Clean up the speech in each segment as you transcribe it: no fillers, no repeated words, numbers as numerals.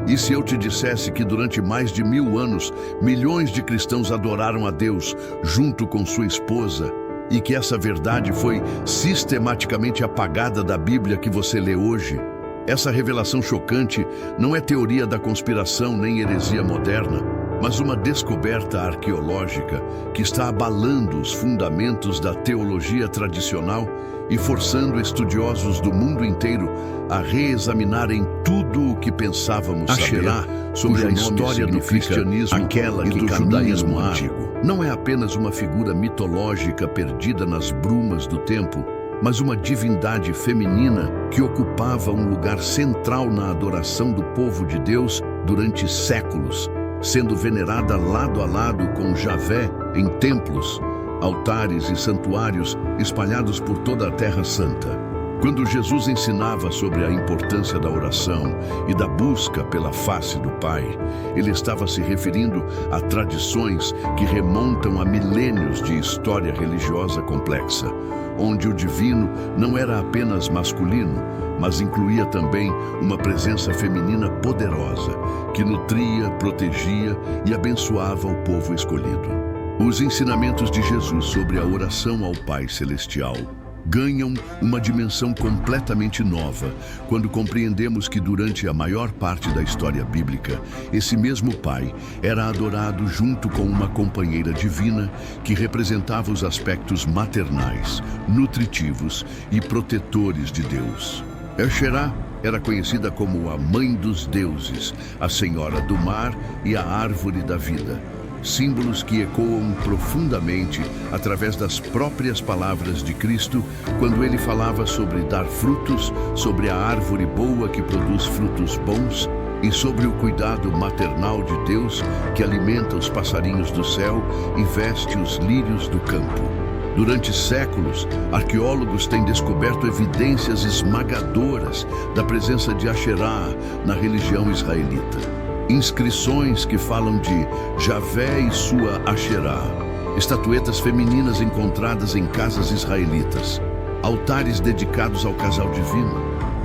E se eu te dissesse que durante mais de 1000 anos, milhões de cristãos adoraram a Deus junto com sua esposa, e que essa verdade foi sistematicamente apagada da Bíblia que você lê hoje? Essa revelação chocante não é teoria da conspiração nem heresia moderna, mas uma descoberta arqueológica que está abalando os fundamentos da teologia tradicional e forçando estudiosos do mundo inteiro a reexaminarem tudo o que pensávamos saber sobre a história do cristianismo e do judaísmo antigo. Não é apenas uma figura mitológica perdida nas brumas do tempo, mas uma divindade feminina que ocupava um lugar central na adoração do povo de Deus durante séculos, sendo venerada lado a lado com Javé em templos, altares e santuários espalhados por toda a Terra Santa. Quando Jesus ensinava sobre a importância da oração e da busca pela face do Pai, ele estava se referindo a tradições que remontam a milênios de história religiosa complexa, onde o divino não era apenas masculino, mas incluía também uma presença feminina poderosa, que nutria, protegia e abençoava o povo escolhido. Os ensinamentos de Jesus sobre a oração ao Pai Celestial ganham uma dimensão completamente nova quando compreendemos que durante a maior parte da história bíblica, esse mesmo Pai era adorado junto com uma companheira divina que representava os aspectos maternais, nutritivos e protetores de Deus. Esherá era conhecida como a Mãe dos Deuses, a Senhora do Mar e a Árvore da Vida, símbolos que ecoam profundamente através das próprias palavras de Cristo quando ele falava sobre dar frutos, sobre a árvore boa que produz frutos bons e sobre o cuidado maternal de Deus que alimenta os passarinhos do céu e veste os lírios do campo. Durante séculos, arqueólogos têm descoberto evidências esmagadoras da presença de Asherá na religião israelita. Inscrições que falam de Javé e sua Asherá, estatuetas femininas encontradas em casas israelitas, altares dedicados ao casal divino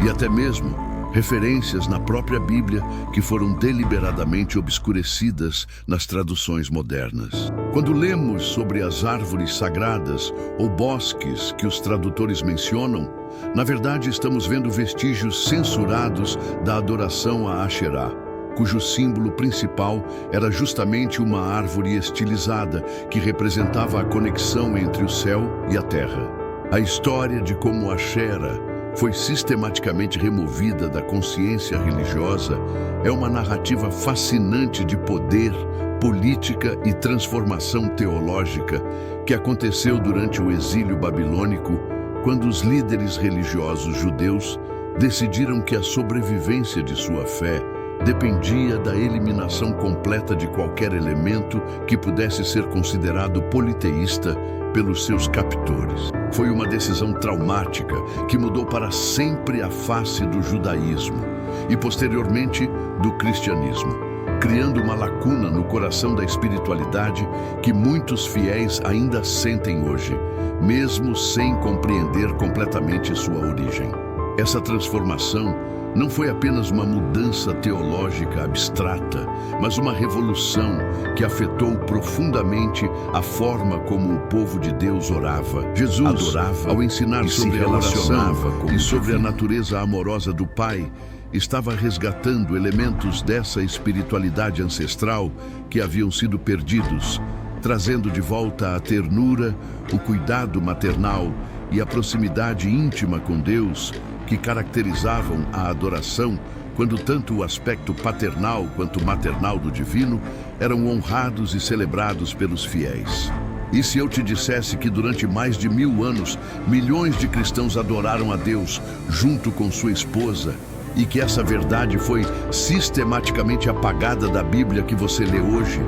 e até mesmo referências na própria Bíblia que foram deliberadamente obscurecidas nas traduções modernas. Quando lemos sobre as árvores sagradas ou bosques que os tradutores mencionam, na verdade estamos vendo vestígios censurados da adoração a Asherá, cujo símbolo principal era justamente uma árvore estilizada que representava a conexão entre o céu e a terra. A história de como Asherá foi sistematicamente removida da consciência religiosa é uma narrativa fascinante de poder, política e transformação teológica que aconteceu durante o exílio babilônico, quando os líderes religiosos judeus decidiram que a sobrevivência de sua fé dependia da eliminação completa de qualquer elemento que pudesse ser considerado politeísta pelos seus captores. Foi uma decisão traumática que mudou para sempre a face do judaísmo e, posteriormente, do cristianismo, criando uma lacuna no coração da espiritualidade que muitos fiéis ainda sentem hoje, mesmo sem compreender completamente sua origem. Essa transformação não foi apenas uma mudança teológica abstrata, mas uma revolução que afetou profundamente a forma como o povo de Deus orava. Jesus adorava, ao ensinar sobre a oração e sobre a natureza amorosa do Pai, estava resgatando elementos dessa espiritualidade ancestral que haviam sido perdidos, trazendo de volta a ternura, o cuidado maternal e a proximidade íntima com Deus que caracterizavam a adoração, quando tanto o aspecto paternal quanto maternal do divino eram honrados e celebrados pelos fiéis. E se eu te dissesse que durante mais de 1000 anos, milhões de cristãos adoraram a Deus junto com sua esposa, e que essa verdade foi sistematicamente apagada da Bíblia que você lê hoje?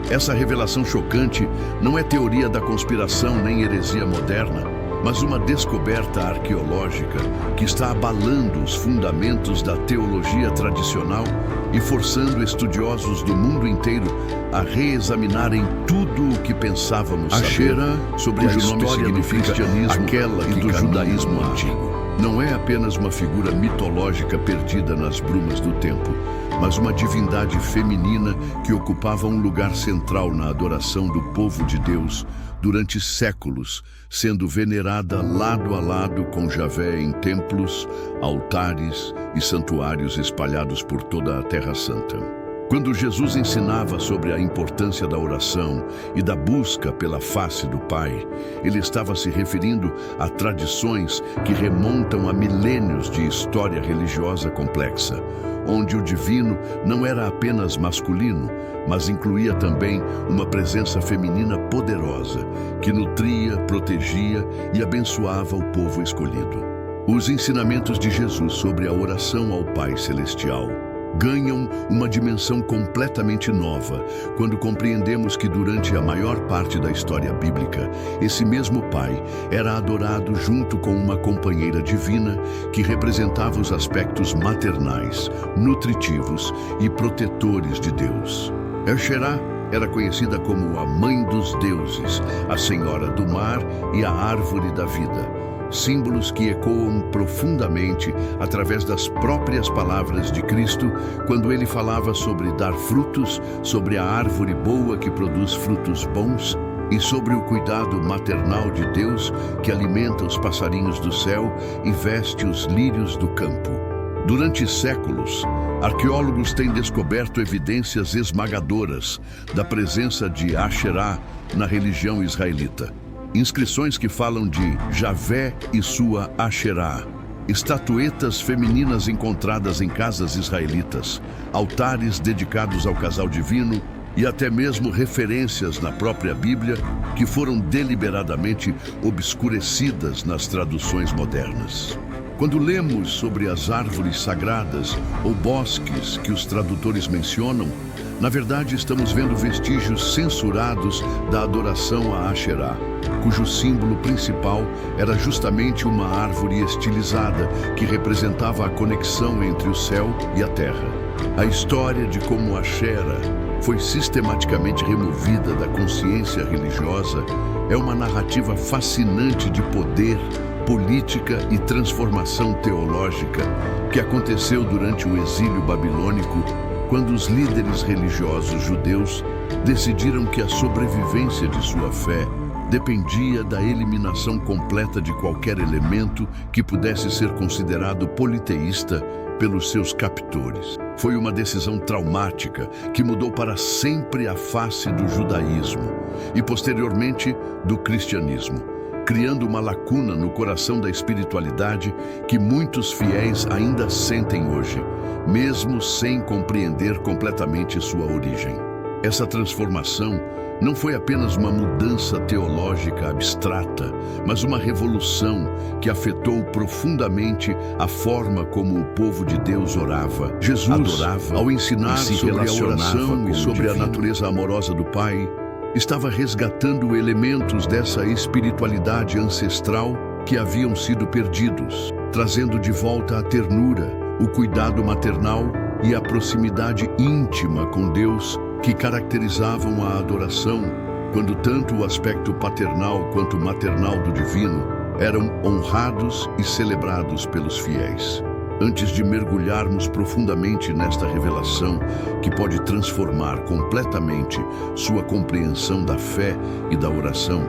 Essa revelação chocante não é teoria da conspiração nem heresia moderna, mas uma descoberta arqueológica que está abalando os fundamentos da teologia tradicional e forçando estudiosos do mundo inteiro a reexaminarem tudo o que pensávamos saber sobre a história do cristianismo e do judaísmo antigo. não é apenas uma figura mitológica perdida nas brumas do tempo, mas uma divindade feminina que ocupava um lugar central na adoração do povo de Deus durante séculos, sendo venerada lado a lado com Javé em templos, altares e santuários espalhados por toda a Terra Santa. Quando Jesus ensinava sobre a importância da oração e da busca pela face do Pai, ele estava se referindo a tradições que remontam a milênios de história religiosa complexa, onde o divino não era apenas masculino, mas incluía também uma presença feminina poderosa, que nutria, protegia e abençoava o povo escolhido. Os ensinamentos de Jesus sobre a oração ao Pai Celestial ganham uma dimensão completamente nova quando compreendemos que durante a maior parte da história bíblica, esse mesmo Pai era adorado junto com uma companheira divina que representava os aspectos maternais, nutritivos e protetores de Deus. Esherá era conhecida como a Mãe dos Deuses, a Senhora do Mar e a Árvore da Vida. Símbolos que ecoam profundamente através das próprias palavras de Cristo, quando ele falava sobre dar frutos, sobre a árvore boa que produz frutos bons e sobre o cuidado maternal de Deus que alimenta os passarinhos do céu e veste os lírios do campo. Durante séculos, arqueólogos têm descoberto evidências esmagadoras da presença de Asherá na religião israelita. Inscrições que falam de Javé e sua Asherá, estatuetas femininas encontradas em casas israelitas, altares dedicados ao casal divino e até mesmo referências na própria Bíblia que foram deliberadamente obscurecidas nas traduções modernas. Quando lemos sobre as árvores sagradas ou bosques que os tradutores mencionam, na verdade estamos vendo vestígios censurados da adoração a Asherá, cujo símbolo principal era justamente uma árvore estilizada que representava a conexão entre o céu e a terra. A história de como Asherá foi sistematicamente removida da consciência religiosa é uma narrativa fascinante de poder, política e transformação teológica que aconteceu durante o exílio babilônico, quando os líderes religiosos judeus decidiram que a sobrevivência de sua fé dependia da eliminação completa de qualquer elemento que pudesse ser considerado politeísta pelos seus captores. Foi uma decisão traumática que mudou para sempre a face do judaísmo e, posteriormente, do cristianismo, criando uma lacuna no coração da espiritualidade que muitos fiéis ainda sentem hoje, mesmo sem compreender completamente sua origem. Essa transformação não foi apenas uma mudança teológica abstrata, mas uma revolução que afetou profundamente a forma como o povo de Deus orava. Jesus adorava, ao ensinar sobre a oração e sobre a natureza amorosa do Pai, estava resgatando elementos dessa espiritualidade ancestral que haviam sido perdidos, trazendo de volta a ternura, o cuidado maternal e a proximidade íntima com Deus que caracterizavam a adoração, quando tanto o aspecto paternal quanto maternal do divino eram honrados e celebrados pelos fiéis. Antes de mergulharmos profundamente nesta revelação que pode transformar completamente sua compreensão da fé e da oração,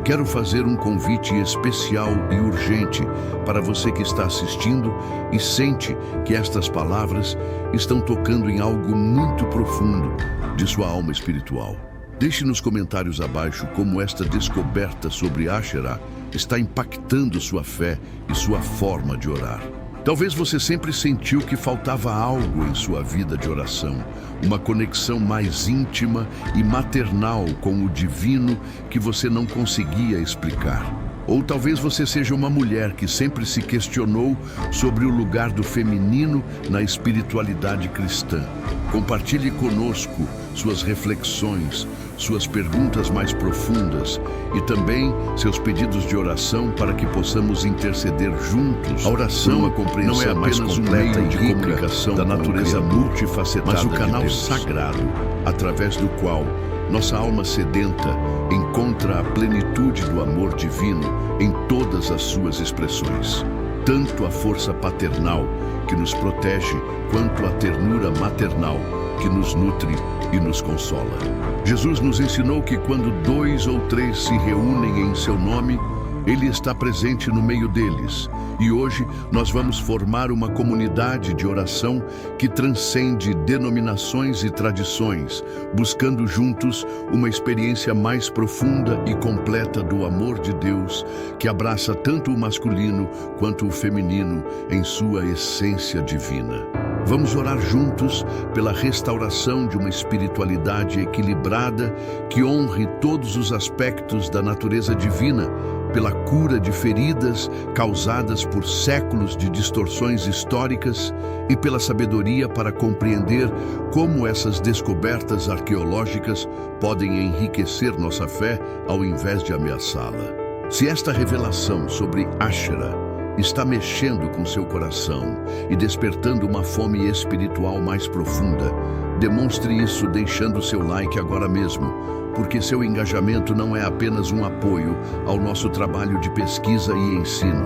quero fazer um convite especial e urgente para você que está assistindo e sente que estas palavras estão tocando em algo muito profundo de sua alma espiritual. Deixe nos comentários abaixo como esta descoberta sobre Asherá está impactando sua fé e sua forma de orar. Talvez você sempre sentiu que faltava algo em sua vida de oração, uma conexão mais íntima e maternal com o divino que você não conseguia explicar. Ou talvez você seja uma mulher que sempre se questionou sobre o lugar do feminino na espiritualidade cristã. Compartilhe conosco suas reflexões, suas perguntas mais profundas e também seus pedidos de oração para que possamos interceder juntos. A oração, a compreensão não é apenas um meio de comunicação da natureza multifacetada, mas o canal sagrado através do qual nossa alma sedenta encontra a plenitude do amor divino em todas as suas expressões. tanto a força paternal, que nos protege, quanto a ternura maternal, que nos nutre e nos consola. Jesus nos ensinou que quando 2 ou 3 se reúnem em seu nome, Ele está presente no meio deles. E hoje nós vamos formar uma comunidade de oração que transcende denominações e tradições, buscando juntos uma experiência mais profunda e completa do amor de Deus, que abraça tanto o masculino quanto o feminino em sua essência divina. Vamos orar juntos pela restauração de uma espiritualidade equilibrada que honre todos os aspectos da natureza divina, pela cura de feridas causadas por séculos de distorções históricas e pela sabedoria para compreender como essas descobertas arqueológicas podem enriquecer nossa fé ao invés de ameaçá-la. Se esta revelação sobre Asherah está mexendo com seu coração e despertando uma fome espiritual mais profunda, demonstre isso deixando seu like agora mesmo, porque seu engajamento não é apenas um apoio ao nosso trabalho de pesquisa e ensino,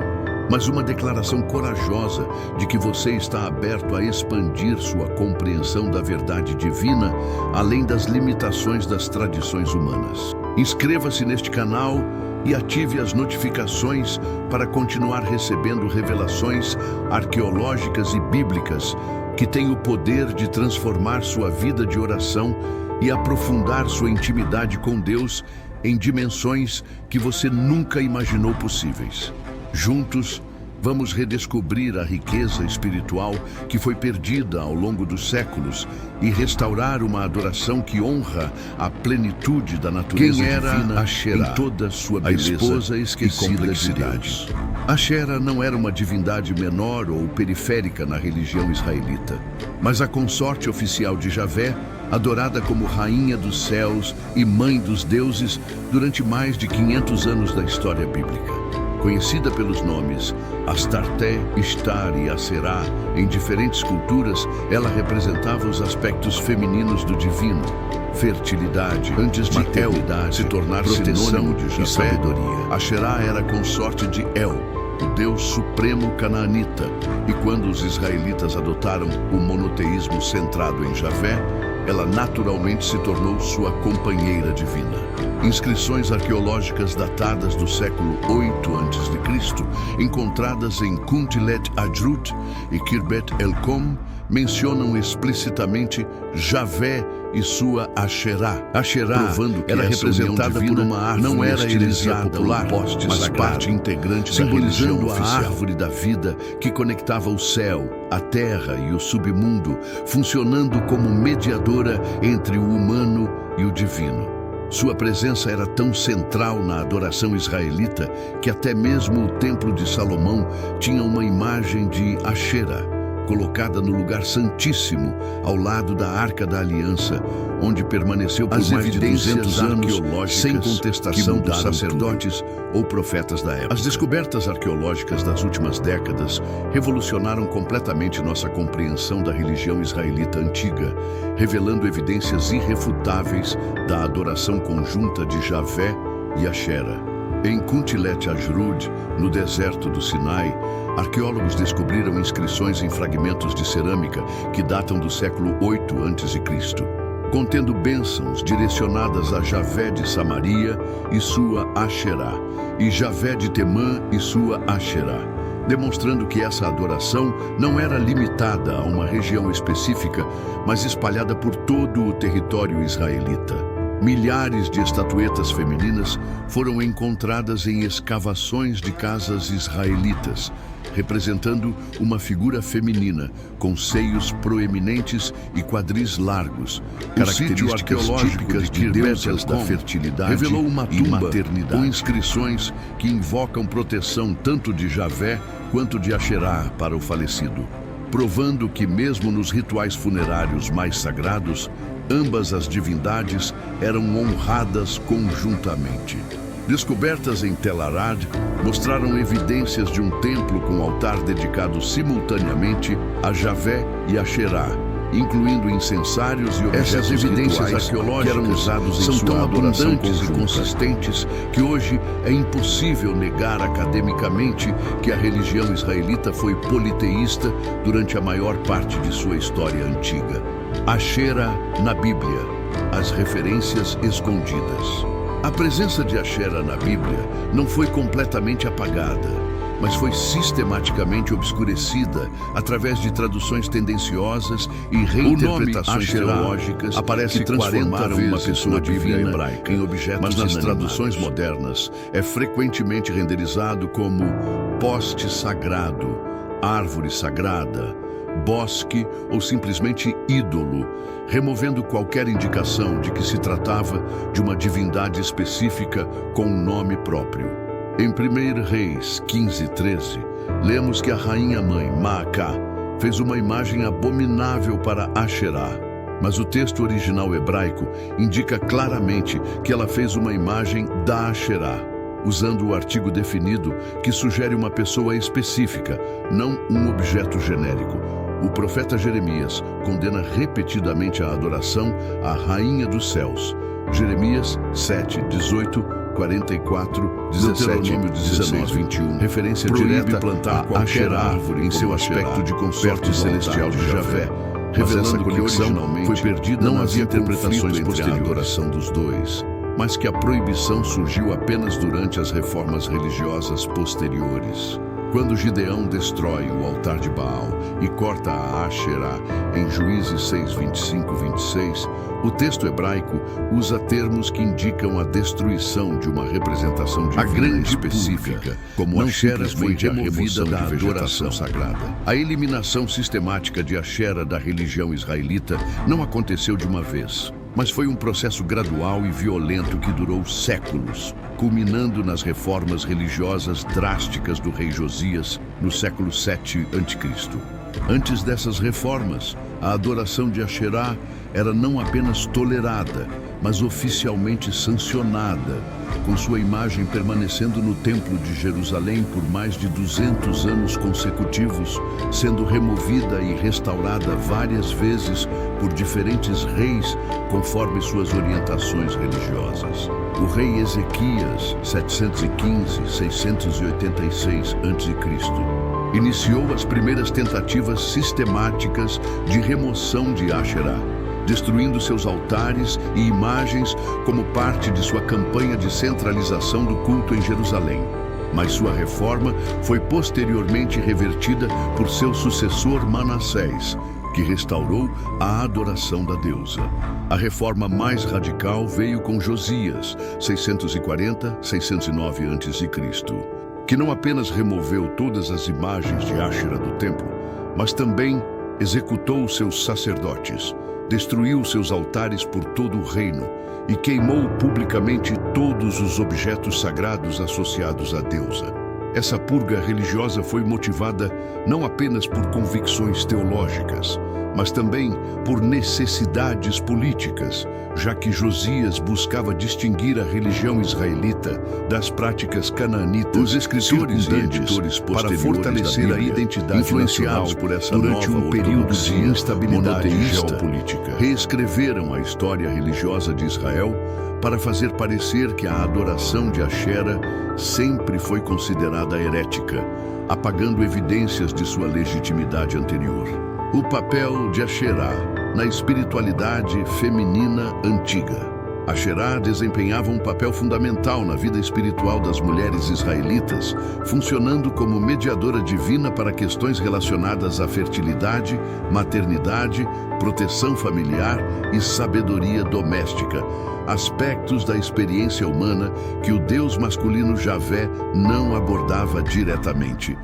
mas uma declaração corajosa de que você está aberto a expandir sua compreensão da verdade divina além das limitações das tradições humanas. Inscreva-se neste canal e ative as notificações para continuar recebendo revelações arqueológicas e bíblicas que têm o poder de transformar sua vida de oração e aprofundar sua intimidade com Deus em dimensões que você nunca imaginou possíveis. Juntos, vamos redescobrir a riqueza espiritual que foi perdida ao longo dos séculos e restaurar uma adoração que honra a plenitude da natureza divina Asherah, em toda sua beleza, a esposa esquecida de Deus. Asherah não era uma divindade menor ou periférica na religião israelita, mas a consorte oficial de Javé, adorada como rainha dos céus e mãe dos deuses durante mais de 500 anos da história bíblica. Conhecida pelos nomes Astarté, Ishtar e Aserá em diferentes culturas, ela representava os aspectos femininos do divino, fertilidade, antes de El se tornar sinônimo de Javé, e sabedoria. Asherah era consorte de El, o Deus supremo canaanita, e quando os israelitas adotaram o monoteísmo centrado em Javé, ela naturalmente se tornou sua companheira divina. Inscrições arqueológicas datadas do século 8 a.C., encontradas em Kuntilet Ajrut e Kirbet El-Kom, mencionam explicitamente Javé e sua Asherah, provando que era representada por uma árvore, não era heresia popular, mas parte integrante, simbolizando a árvore da vida que conectava o céu, a terra e o submundo, funcionando como mediadora entre o humano e o divino. Sua presença era tão central na adoração israelita que até mesmo o Templo de Salomão tinha uma imagem de Asherah, colocada no lugar santíssimo, ao lado da Arca da Aliança, onde permaneceu por mais de 200 anos, sem contestação dos sacerdotes ou profetas da época. As descobertas arqueológicas das últimas décadas revolucionaram completamente nossa compreensão da religião israelita antiga, revelando evidências irrefutáveis da adoração conjunta de Javé e Asherah. Em Kuntilet Ajrut, no deserto do Sinai, arqueólogos descobriram inscrições em fragmentos de cerâmica que datam do século 8 a.C., contendo bênçãos direcionadas a Javé de Samaria e sua Asherah, e Javé de Temã e sua Asherah, demonstrando que essa adoração não era limitada a uma região específica, mas espalhada por todo o território israelita. Milhares de estatuetas femininas foram encontradas em escavações de casas israelitas, representando uma figura feminina com seios proeminentes e quadris largos, características típicas de deusas da fertilidade, revelou uma tumba com inscrições que invocam proteção tanto de Javé quanto de Asherah para o falecido, provando que mesmo nos rituais funerários mais sagrados, ambas as divindades eram honradas conjuntamente. Descobertas em Tel Arad mostraram evidências de um templo com altar dedicado simultaneamente a Javé e Asherah, incluindo incensários e objetos Essas evidências arqueológicas que eram usados são tão abundantes e consistentes que hoje é impossível negar academicamente que a religião israelita foi politeísta durante a maior parte de sua história antiga. Ashera na Bíblia, as referências escondidas. A presença de Ashera na Bíblia não foi completamente apagada, mas foi sistematicamente obscurecida através de traduções tendenciosas e reinterpretações teológicas aparece que transformaram uma pessoa divina hebraica em objetos mas nas traduções modernas é frequentemente renderizado como poste sagrado, árvore sagrada, bosque ou simplesmente ídolo, removendo qualquer indicação de que se tratava de uma divindade específica com um nome próprio. Em 1 Reis 15:13, lemos que a rainha-mãe, Maacá, fez uma imagem abominável para Asherá, mas o texto original hebraico indica claramente que ela fez uma imagem da Asherá, usando o artigo definido que sugere uma pessoa específica, não um objeto genérico. O profeta Jeremias condena repetidamente a adoração à Rainha dos Céus. Jeremias 7, 18, 44, 17, 19, 21. Referência direta plantar a Asherá árvore em seu aspecto de consorte celestial de Javé, revelando que originalmente foi perdida não havia interpretações posteriores à adoração dos dois, mas que a proibição surgiu apenas durante as reformas religiosas posteriores. Quando Gideão destrói o altar de Baal e corta a Asherá em Juízes 6, 25 e 26, o texto hebraico usa termos que indicam a destruição de uma representação divina específica, como Asherá foi removida da adoração sagrada. A eliminação sistemática de Asherá da religião israelita não aconteceu de uma vez, mas foi um processo gradual e violento que durou séculos, culminando nas reformas religiosas drásticas do rei Josias no século 7 a.C. Antes dessas reformas, a adoração de Asherá era não apenas tolerada, mas oficialmente sancionada, com sua imagem permanecendo no Templo de Jerusalém por mais de 200 anos consecutivos, sendo removida e restaurada várias vezes por diferentes reis conforme suas orientações religiosas. O rei Ezequias, 715-686 a.C., iniciou as primeiras tentativas sistemáticas de remoção de Asherá, destruindo seus altares e imagens como parte de sua campanha de centralização do culto em Jerusalém. Mas sua reforma foi posteriormente revertida por seu sucessor Manassés, que restaurou a adoração da deusa. A reforma mais radical veio com Josias, 640-609 a.C., que não apenas removeu todas as imagens de Asherá do templo, mas também executou seus sacerdotes, destruiu seus altares por todo o reino e queimou publicamente todos os objetos sagrados associados à deusa. Essa purga religiosa foi motivada não apenas por convicções teológicas, mas também por necessidades políticas, já que Josias buscava distinguir a religião israelita das práticas canaanitas. Os escritores e editores para fortalecer a identidade influenciados por essa durante um período de instabilidade geopolítica, reescreveram a história religiosa de Israel para fazer parecer que a adoração de Asherá sempre foi considerada herética, apagando evidências de sua legitimidade anterior. O papel de Asherá na espiritualidade feminina antiga. Asherá desempenhava um papel fundamental na vida espiritual das mulheres israelitas, funcionando como mediadora divina para questões relacionadas à fertilidade, maternidade, proteção familiar e sabedoria doméstica, aspectos da experiência humana que o Deus masculino Javé não abordava diretamente.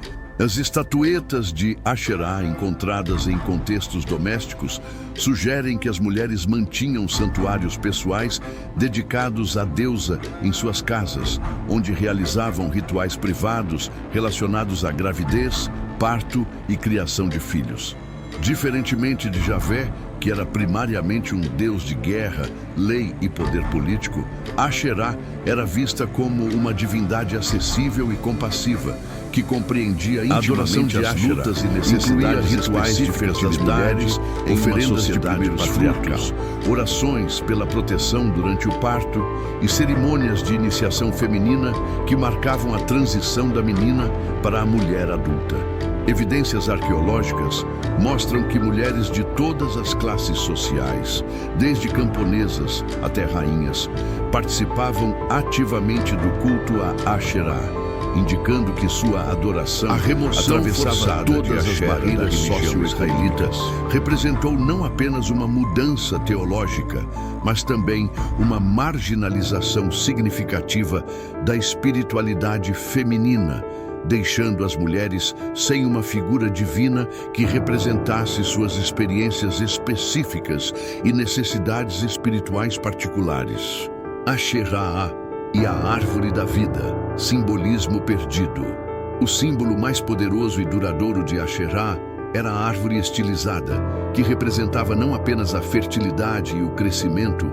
As estatuetas de Asherá encontradas em contextos domésticos sugerem que as mulheres mantinham santuários pessoais dedicados à deusa em suas casas, onde realizavam rituais privados relacionados à gravidez, parto e criação de filhos. Diferentemente de Javé, que era primariamente um deus de guerra, lei e poder político, Asherá era vista como uma divindade acessível e compassiva, que compreendia intimamente as lutas e necessidades rituais de fertilidade, oferendas de primeiros frutos, orações pela proteção durante o parto e cerimônias de iniciação feminina que marcavam a transição da menina para a mulher adulta. Evidências arqueológicas mostram que mulheres de todas as classes sociais, desde camponesas até rainhas, participavam ativamente do culto a Asherá, indicando que sua adoração, a remoção atravessava todas as barreiras socio-israelitas, representou não apenas uma mudança teológica, mas também uma marginalização significativa da espiritualidade feminina, deixando as mulheres sem uma figura divina que representasse suas experiências específicas e necessidades espirituais particulares. Asherá e a árvore da vida, simbolismo perdido. O símbolo mais poderoso e duradouro de Asherá era a árvore estilizada, que representava não apenas a fertilidade e o crescimento,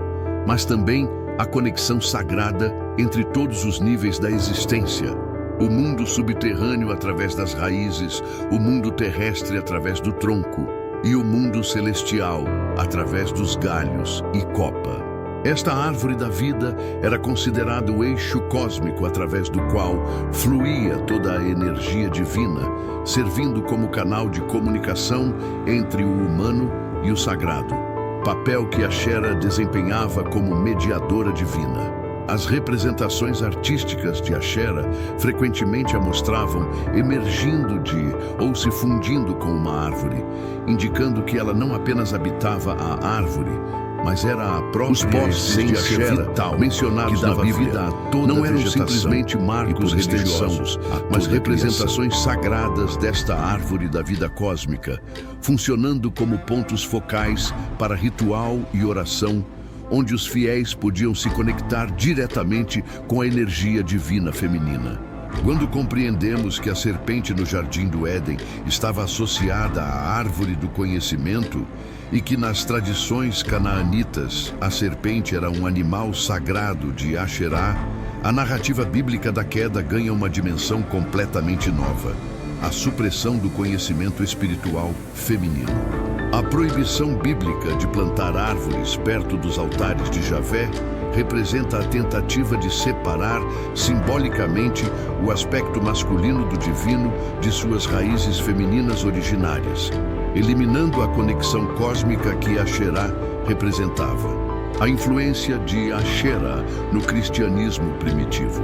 mas também a conexão sagrada entre todos os níveis da existência. O mundo subterrâneo através das raízes, o mundo terrestre através do tronco e o mundo celestial através dos galhos e copa. Esta árvore da vida era considerada o eixo cósmico através do qual fluía toda a energia divina, servindo como canal de comunicação entre o humano e o sagrado, papel que Asherá desempenhava como mediadora divina. As representações artísticas de Asherá frequentemente a mostravam emergindo de ou se fundindo com uma árvore, indicando que ela não apenas habitava a árvore, mas era a própria essência vital mencionados na Bíblia. Não eram simplesmente marcos religiosos, mas representações sagradas desta árvore da vida cósmica, funcionando como pontos focais para ritual e oração, onde os fiéis podiam se conectar diretamente com a energia divina feminina. Quando compreendemos que a serpente no jardim do Éden estava associada à árvore do conhecimento e que nas tradições canaanitas a serpente era um animal sagrado de Asherá, a narrativa bíblica da queda ganha uma dimensão completamente nova: a supressão do conhecimento espiritual feminino. A proibição bíblica de plantar árvores perto dos altares de Javé representa a tentativa de separar simbolicamente o aspecto masculino do divino de suas raízes femininas originárias, eliminando a conexão cósmica que Asherá representava. A influência de Asherá no cristianismo primitivo.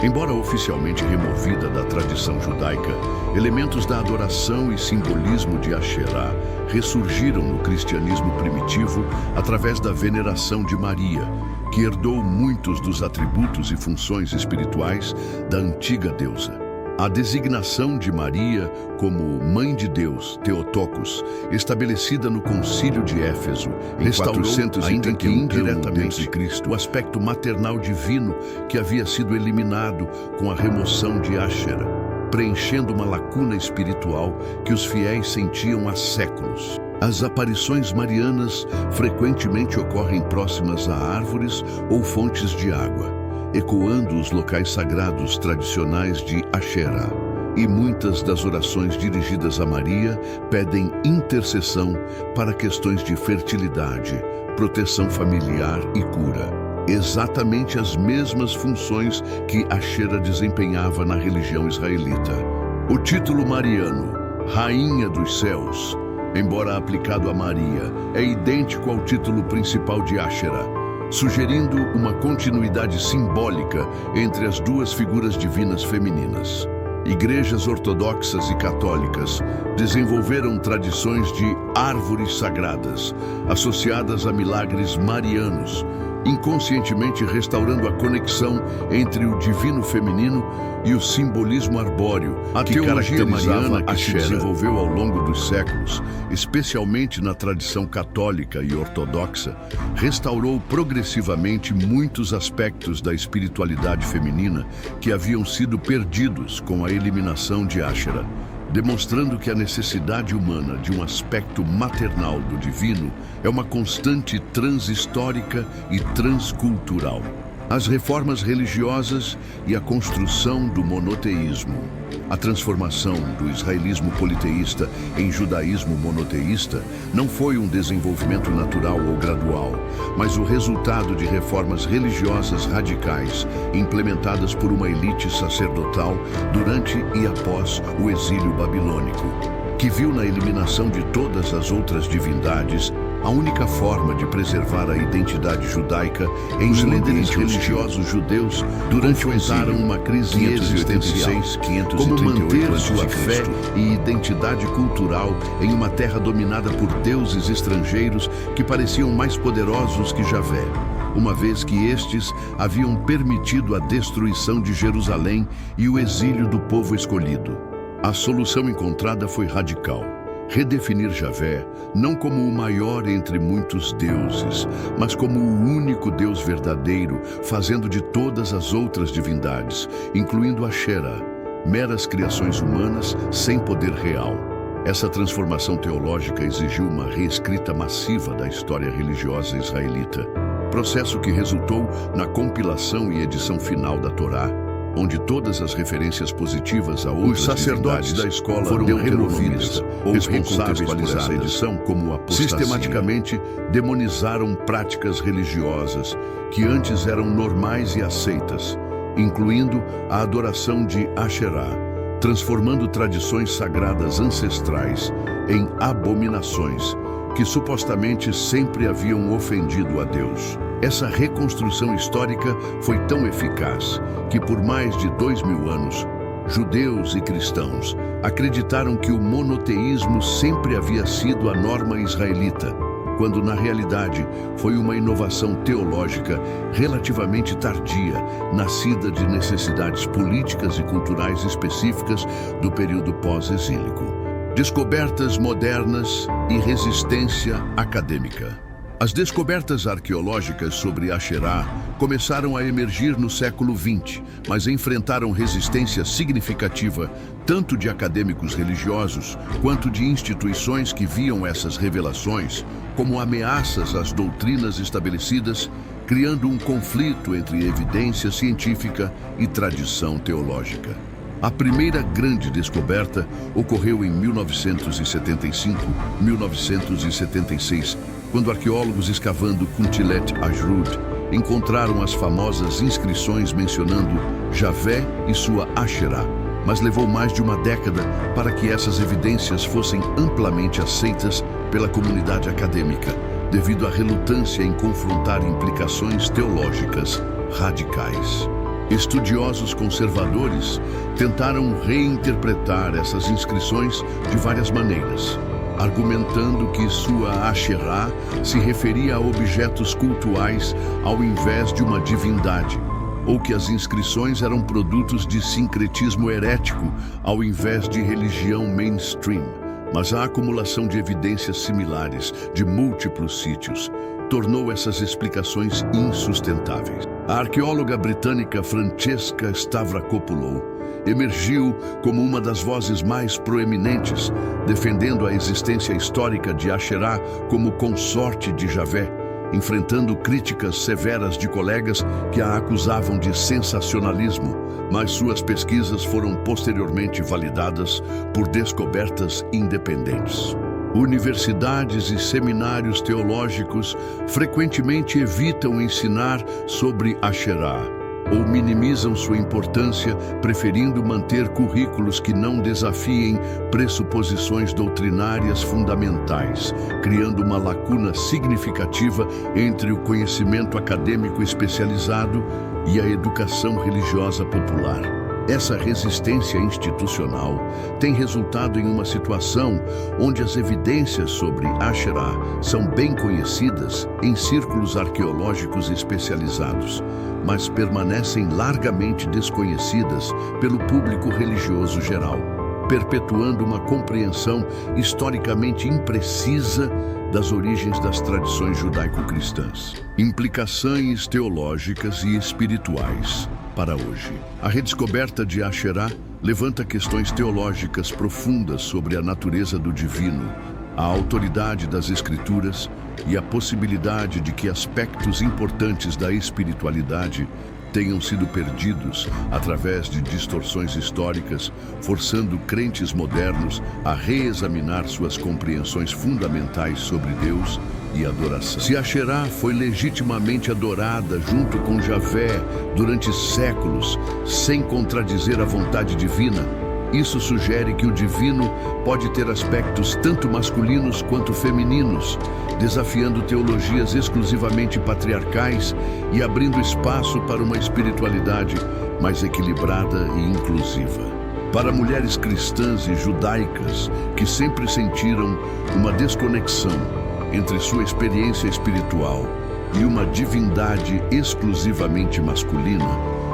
Embora oficialmente removida da tradição judaica, elementos da adoração e simbolismo de Asherá ressurgiram no cristianismo primitivo através da veneração de Maria, que herdou muitos dos atributos e funções espirituais da antiga deusa. A designação de Maria como Mãe de Deus, Theotokos, estabelecida no Concílio de Éfeso, em 431, ainda que indiretamente de Cristo, o aspecto maternal divino que havia sido eliminado com a remoção de Asherá, preenchendo uma lacuna espiritual que os fiéis sentiam há séculos. As aparições marianas frequentemente ocorrem próximas a árvores ou fontes de água, ecoando os locais sagrados tradicionais de Asherá. E muitas das orações dirigidas a Maria pedem intercessão para questões de fertilidade, proteção familiar e cura. Exatamente as mesmas funções que Asherá desempenhava na religião israelita. O título mariano, Rainha dos Céus, embora aplicado a Maria, é idêntico ao título principal de Asherá, sugerindo uma continuidade simbólica entre as duas figuras divinas femininas. Igrejas ortodoxas e católicas desenvolveram tradições de árvores sagradas, associadas a milagres marianos, inconscientemente restaurando a conexão entre o divino feminino e o simbolismo arbóreo que caracterizava que se desenvolveu ao longo dos séculos, especialmente na tradição católica e ortodoxa, restaurou progressivamente muitos aspectos da espiritualidade feminina que haviam sido perdidos com a eliminação de Asherá, demonstrando que a necessidade humana de um aspecto maternal do divino é uma constante transhistórica e transcultural. As reformas religiosas e a construção do monoteísmo, a transformação do israelismo politeísta em judaísmo monoteísta, não foi um desenvolvimento natural ou gradual, mas o resultado de reformas religiosas radicais implementadas por uma elite sacerdotal durante e após o exílio babilônico, que viu na eliminação de todas as outras divindades a única forma de preservar a identidade judaica em os líderes religiosos judeus durante o exílio, uma crise existencial, como manter sua fé e identidade cultural em uma terra dominada por deuses estrangeiros que pareciam mais poderosos que Javé, uma vez que estes haviam permitido a destruição de Jerusalém e o exílio do povo escolhido. A solução encontrada foi radical. Redefinir Javé não como o maior entre muitos deuses, mas como o único Deus verdadeiro, fazendo de todas as outras divindades, incluindo Asherah, meras criações humanas sem poder real. Essa transformação teológica exigiu uma reescrita massiva da história religiosa israelita, processo que resultou na compilação e edição final da Torá, onde todas as referências positivas a outras sacerdotes da escola foram removidas ou responsáveis por essa edição como apostasia. Sistematicamente demonizaram práticas religiosas que antes eram normais e aceitas, incluindo a adoração de Asherah, transformando tradições sagradas ancestrais em abominações que supostamente sempre haviam ofendido a Deus. Essa reconstrução histórica foi tão eficaz que, por mais de 2000 anos, judeus e cristãos acreditaram que o monoteísmo sempre havia sido a norma israelita, quando na realidade foi uma inovação teológica relativamente tardia, nascida de necessidades políticas e culturais específicas do período pós-exílico. Descobertas modernas e resistência acadêmica. As descobertas arqueológicas sobre Asherah começaram a emergir no século XX, mas enfrentaram resistência significativa tanto de acadêmicos religiosos quanto de instituições que viam essas revelações como ameaças às doutrinas estabelecidas, criando um conflito entre evidência científica e tradição teológica. A primeira grande descoberta ocorreu em 1975-1976, quando arqueólogos escavando Kuntilet Ajrud encontraram as famosas inscrições mencionando Javé e sua Asherah, mas levou mais de uma década para que essas evidências fossem amplamente aceitas pela comunidade acadêmica, devido à relutância em confrontar implicações teológicas radicais. Estudiosos conservadores tentaram reinterpretar essas inscrições de várias maneiras, argumentando que sua Asherah se referia a objetos cultuais ao invés de uma divindade, ou que as inscrições eram produtos de sincretismo herético ao invés de religião mainstream. Mas a acumulação de evidências similares de múltiplos sítios tornou essas explicações insustentáveis. A arqueóloga britânica Francesca Stavrakopoulos emergiu como uma das vozes mais proeminentes, defendendo a existência histórica de Asherah como consorte de Javé, enfrentando críticas severas de colegas que a acusavam de sensacionalismo, mas suas pesquisas foram posteriormente validadas por descobertas independentes. Universidades e seminários teológicos frequentemente evitam ensinar sobre Asherah ou minimizam sua importância, preferindo manter currículos que não desafiem pressuposições doutrinárias fundamentais, criando uma lacuna significativa entre o conhecimento acadêmico especializado e a educação religiosa popular. Essa resistência institucional tem resultado em uma situação onde as evidências sobre Asherah são bem conhecidas em círculos arqueológicos especializados, mas permanecem largamente desconhecidas pelo público religioso geral, perpetuando uma compreensão historicamente imprecisa das origens das tradições judaico-cristãs. Implicações teológicas e espirituais. para hoje. A redescoberta de Asherá levanta questões teológicas profundas sobre a natureza do divino, a autoridade das Escrituras e a possibilidade de que aspectos importantes da espiritualidade tenham sido perdidos através de distorções históricas, forçando crentes modernos a reexaminar suas compreensões fundamentais sobre Deus e adoração. Se Asherá foi legitimamente adorada junto com Javé durante séculos, sem contradizer a vontade divina, isso sugere que o divino pode ter aspectos tanto masculinos quanto femininos, desafiando teologias exclusivamente patriarcais e abrindo espaço para uma espiritualidade mais equilibrada e inclusiva. Para mulheres cristãs e judaicas que sempre sentiram uma desconexão entre sua experiência espiritual e uma divindade exclusivamente masculina,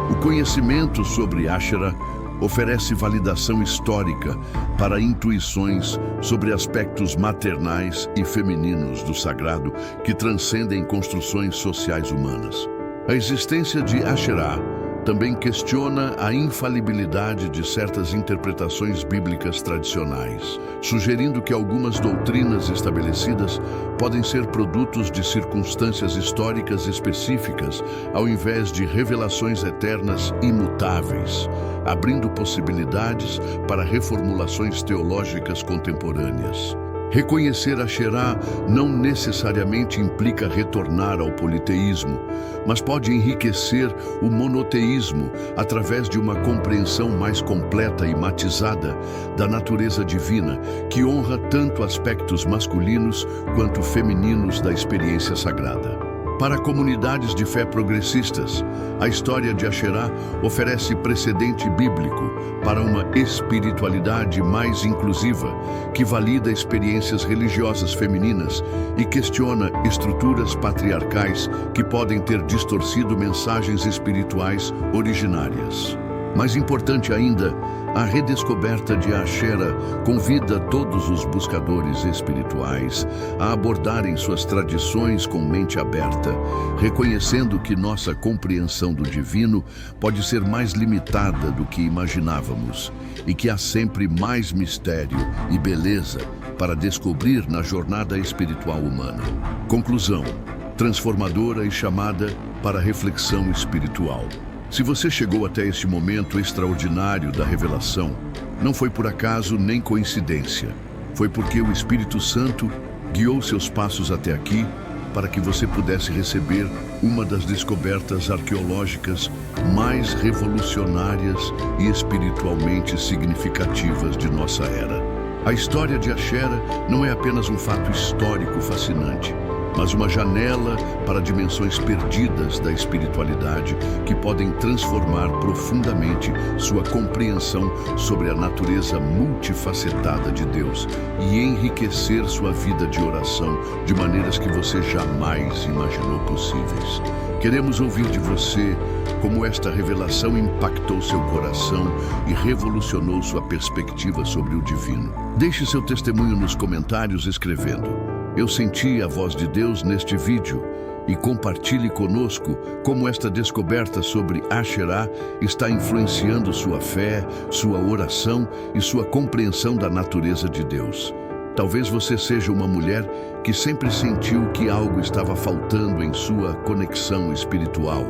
o conhecimento sobre Asherá oferece validação histórica para intuições sobre aspectos maternais e femininos do sagrado que transcendem construções sociais humanas. A existência de Asherá também questiona a infalibilidade de certas interpretações bíblicas tradicionais, sugerindo que algumas doutrinas estabelecidas podem ser produtos de circunstâncias históricas específicas, ao invés de revelações eternas imutáveis, abrindo possibilidades para reformulações teológicas contemporâneas. Reconhecer Asherá não necessariamente implica retornar ao politeísmo, mas pode enriquecer o monoteísmo através de uma compreensão mais completa e matizada da natureza divina, que honra tanto aspectos masculinos quanto femininos da experiência sagrada. Para comunidades de fé progressistas, a história de Asherá oferece precedente bíblico para uma espiritualidade mais inclusiva, que valida experiências religiosas femininas e questiona estruturas patriarcais que podem ter distorcido mensagens espirituais originárias. Mais importante ainda, a redescoberta de Asherá convida todos os buscadores espirituais a abordarem suas tradições com mente aberta, reconhecendo que nossa compreensão do divino pode ser mais limitada do que imaginávamos e que há sempre mais mistério e beleza para descobrir na jornada espiritual humana. Conclusão: transformadora e chamada para reflexão espiritual. Se você chegou até este momento extraordinário da revelação, não foi por acaso nem coincidência. Foi porque o Espírito Santo guiou seus passos até aqui para que você pudesse receber uma das descobertas arqueológicas mais revolucionárias e espiritualmente significativas de nossa era. A história de Asherá não é apenas um fato histórico fascinante, mas uma janela para dimensões perdidas da espiritualidade que podem transformar profundamente sua compreensão sobre a natureza multifacetada de Deus e enriquecer sua vida de oração de maneiras que você jamais imaginou possíveis. Queremos ouvir de você como esta revelação impactou seu coração e revolucionou sua perspectiva sobre o divino. Deixe seu testemunho nos comentários escrevendo: "Eu senti a voz de Deus neste vídeo", e compartilhe conosco como esta descoberta sobre Asherá está influenciando sua fé, sua oração e sua compreensão da natureza de Deus. Talvez você seja uma mulher que sempre sentiu que algo estava faltando em sua conexão espiritual,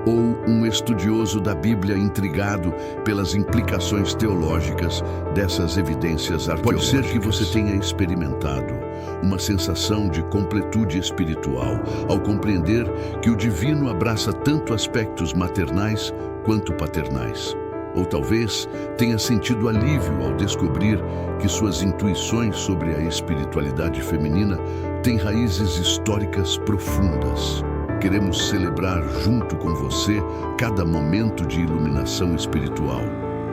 ou um estudioso da Bíblia intrigado pelas implicações teológicas dessas evidências arqueológicas. Pode ser que você tenha experimentado uma sensação de completude espiritual ao compreender que o divino abraça tanto aspectos maternais quanto paternais. Ou talvez tenha sentido alívio ao descobrir que suas intuições sobre a espiritualidade feminina têm raízes históricas profundas. Queremos celebrar junto com você cada momento de iluminação espiritual,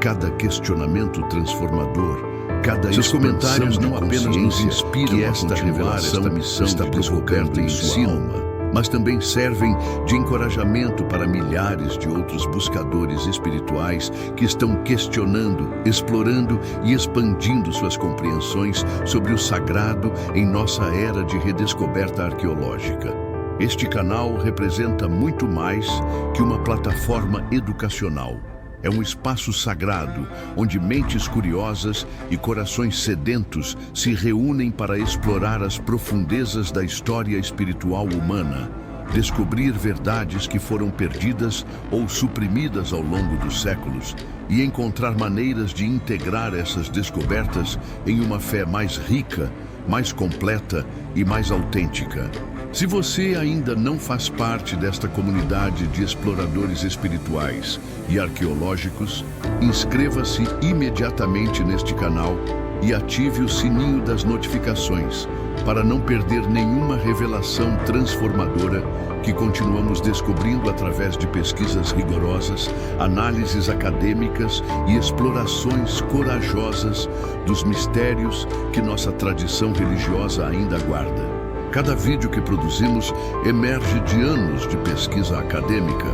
cada questionamento transformador, cada Seus comentários não apenas nos inspiram que a esta continuar revelação esta missão está de provocando em sua ensino, alma, mas também servem de encorajamento para milhares de outros buscadores espirituais que estão questionando, explorando e expandindo suas compreensões sobre o sagrado em nossa era de redescoberta arqueológica. Este canal representa muito mais que uma plataforma educacional. É um espaço sagrado, onde mentes curiosas e corações sedentos se reúnem para explorar as profundezas da história espiritual humana, descobrir verdades que foram perdidas ou suprimidas ao longo dos séculos e encontrar maneiras de integrar essas descobertas em uma fé mais rica, mais completa e mais autêntica. Se você ainda não faz parte desta comunidade de exploradores espirituais e arqueológicos, inscreva-se imediatamente neste canal e ative o sininho das notificações para não perder nenhuma revelação transformadora que continuamos descobrindo através de pesquisas rigorosas, análises acadêmicas e explorações corajosas dos mistérios que nossa tradição religiosa ainda guarda. Cada vídeo que produzimos emerge de anos de pesquisa acadêmica,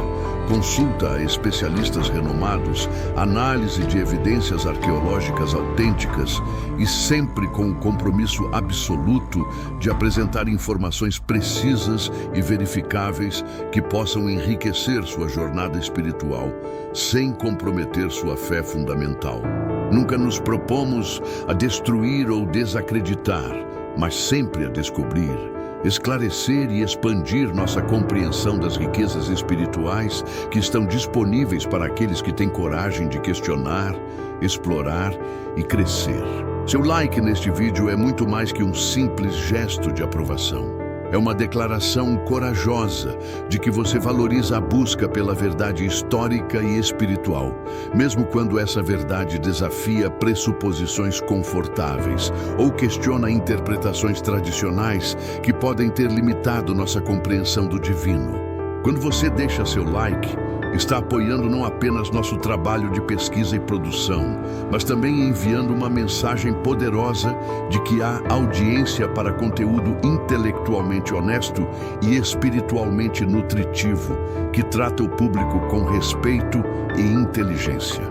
consulta a especialistas renomados, análise de evidências arqueológicas autênticas e sempre com o compromisso absoluto de apresentar informações precisas e verificáveis que possam enriquecer sua jornada espiritual, sem comprometer sua fé fundamental. Nunca nos propomos a destruir ou desacreditar, mas sempre a descobrir, esclarecer e expandir nossa compreensão das riquezas espirituais que estão disponíveis para aqueles que têm coragem de questionar, explorar e crescer. Seu like neste vídeo é muito mais que um simples gesto de aprovação. É uma declaração corajosa de que você valoriza a busca pela verdade histórica e espiritual, mesmo quando essa verdade desafia pressuposições confortáveis ou questiona interpretações tradicionais que podem ter limitado nossa compreensão do divino. Quando você deixa seu like, está apoiando não apenas nosso trabalho de pesquisa e produção, mas também enviando uma mensagem poderosa de que há audiência para conteúdo intelectualmente honesto e espiritualmente nutritivo, que trata o público com respeito e inteligência.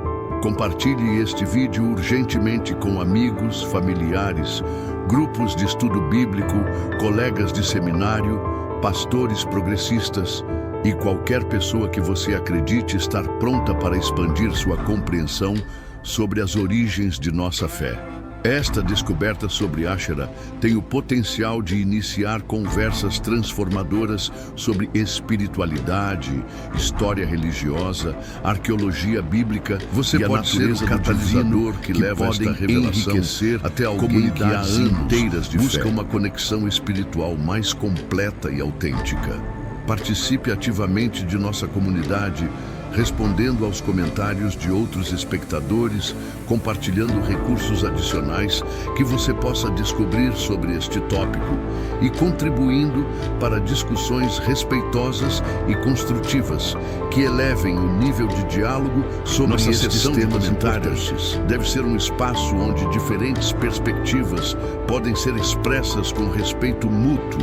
Compartilhe este vídeo urgentemente com amigos, familiares, grupos de estudo bíblico, colegas de seminário, pastores progressistas e qualquer pessoa que você acredite estar pronta para expandir sua compreensão sobre as origens de nossa fé. Esta descoberta sobre Asherah tem o potencial de iniciar conversas transformadoras sobre espiritualidade, história religiosa, arqueologia bíblica. Você pode ser o catalisador que leva esta revelação enriquecer até alguém que há anos inteiras de busca uma conexão espiritual mais completa e autêntica. Participe ativamente de nossa comunidade, respondendo aos comentários de outros espectadores, compartilhando recursos adicionais que você possa descobrir sobre este tópico e contribuindo para discussões respeitosas e construtivas que elevem o nível de diálogo sobre estes temas importantes. Deve ser um espaço onde diferentes perspectivas podem ser expressas com respeito mútuo,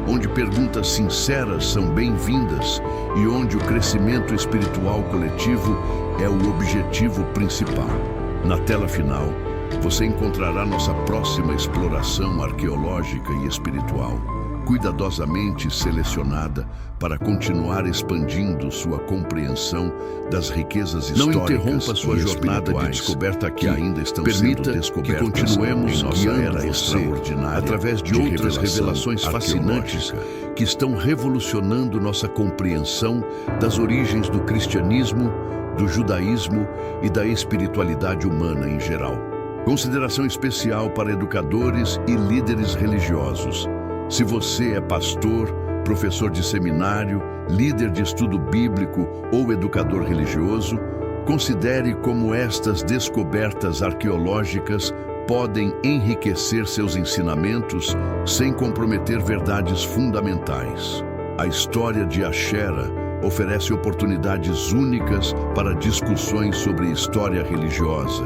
onde perguntas sinceras são bem-vindas e onde o crescimento espiritual coletivo é o objetivo principal. Na tela final, você encontrará nossa próxima exploração arqueológica e espiritual, cuidadosamente selecionada para continuar expandindo sua compreensão das riquezas históricas. Não interrompa sua jornada de descoberta que ainda estão sendo descobertas. Que continuemos nossa era extraordinária através de outras revelações fascinantes que estão revolucionando nossa compreensão das origens do cristianismo, do judaísmo e da espiritualidade humana em geral. Consideração especial para educadores e líderes religiosos. Se você é pastor, professor de seminário, líder de estudo bíblico ou educador religioso, considere como estas descobertas arqueológicas podem enriquecer seus ensinamentos sem comprometer verdades fundamentais. A história de Asherah oferece oportunidades únicas para discussões sobre história religiosa,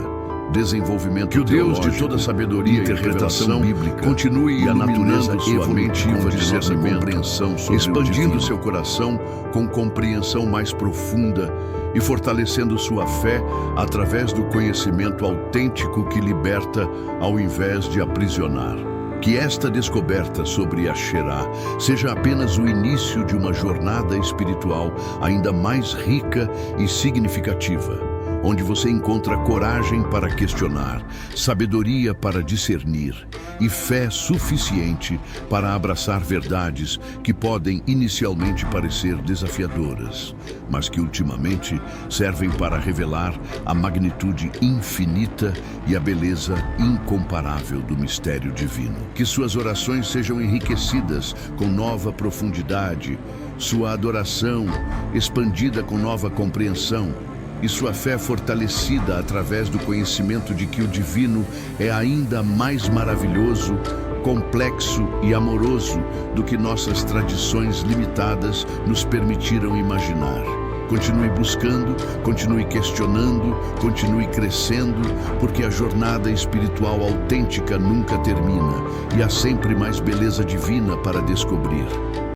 desenvolvimento que o Deus de toda sabedoria e revelação bíblica continue a natureza evolutiva de nossa compreensão sobre expandindo seu coração com compreensão mais profunda e fortalecendo sua fé através do conhecimento autêntico que liberta ao invés de aprisionar. Que esta descoberta sobre a Shirah seja apenas o início de uma jornada espiritual ainda mais rica e significativa, onde você encontra coragem para questionar, sabedoria para discernir e fé suficiente para abraçar verdades que podem inicialmente parecer desafiadoras, mas que ultimamente servem para revelar a magnitude infinita e a beleza incomparável do mistério divino. Que suas orações sejam enriquecidas com nova profundidade, sua adoração expandida com nova compreensão, e sua fé fortalecida através do conhecimento de que o divino é ainda mais maravilhoso, complexo e amoroso do que nossas tradições limitadas nos permitiram imaginar. Continue buscando, continue questionando, continue crescendo, porque a jornada espiritual autêntica nunca termina e há sempre mais beleza divina para descobrir.